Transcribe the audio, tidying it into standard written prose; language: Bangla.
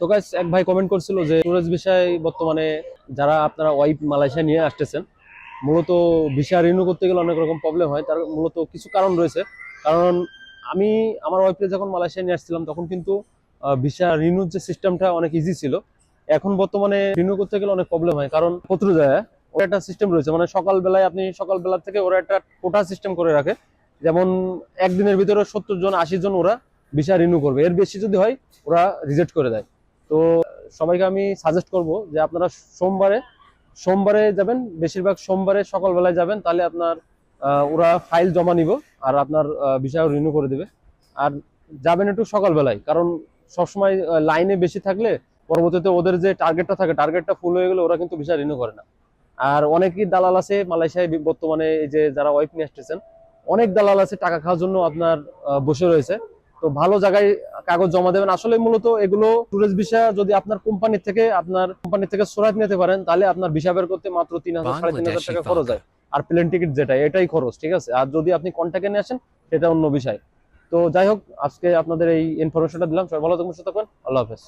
তো গাইস এক ভাই কমেন্ট করছিল যে ট্যুরিস্ট ভিসায় বর্তমানে যারা আপনারা ওয়াইফ মালয়েশিয়া নিয়ে আসতেছেন মূলত ভিসা রিনিউ করতে গেলে অনেক রকম প্রবলেম হয়। তার মূলত কিছু কারণ রয়েছে। কারণ আমি আমার ওয়াইফকে যখন মালয়েশিয়া নিয়ে আসছিলাম তখন কিন্তু ভিসা রিনিউর যে সিস্টেমটা অনেক ইজি ছিল। এখন বর্তমানে রিনিউ করতে গেলে অনেক প্রবলেম হয়, কারণ পত্র যায় ওর একটা সিস্টেম রয়েছে, মানে সকালবেলায় আপনি সকালবেলা থেকে ওরা একটা কোটা সিস্টেম করে রাখে। যেমন একদিনের ভিতরে 70 জন 80 জন ওরা ভিসা রিনিউ করবে, এর বেশি যদি হয় ওরা রিজেক্ট করে দেয়। তো সবাইকে আমি সাজেস্ট করব যে আপনারা সোমবারে সোমবারে যাবেন, বেশিরভাগ সোমবারে সকালবেলায় যাবেন, তাহলে আপনার ওরা ফাইল জমা নিব আর আপনার ভিসা রিনিউ করে দেবে। আর যাবেন একটু সকালবেলায়, কারণ সবসময় লাইনে বেশি থাকলে পরবর্তীতে ওদের যে টার্গেটটা থাকে টার্গেটটা ফুল হয়ে গেলে ওরা কিন্তু ভিসা রিনিউ করে না। আর অনেকই দালাল আছে মালয়েশিয়ায় বর্তমানে, এই যে যারা ওয়াইফ নিয়ে আসতেছেন অনেক দালাল আছে টাকা খাওয়ার জন্য আপনার বসে রয়েছে। তো ভালো জায়গায় কাগজ জমা দেবেন। আসলে মূলত এগুলো ট্যুরিস্ট ভিসা যদি আপনার কোম্পানি থেকে সরাত নিতে পারেন তাহলে আপনার ভিসা বের করতে মাত্র 3,000 3,500 Bangladeshi টাকা খরচ vodka. হয়। আর প্লেন টিকিট যেটা এটাই খরচ, ঠিক আছে। আর যদি আপনি কন্ট্যাক্টে নিয়ে আসেন সেটা অন্য বিষয়। তো যাই হোক, আজকে আপনাদের এই ইনফরমেশনটা দিলাম। সবাই ভালো থাকবেন, সুস্থ থাকবেন। আল্লাহ হাফেজ।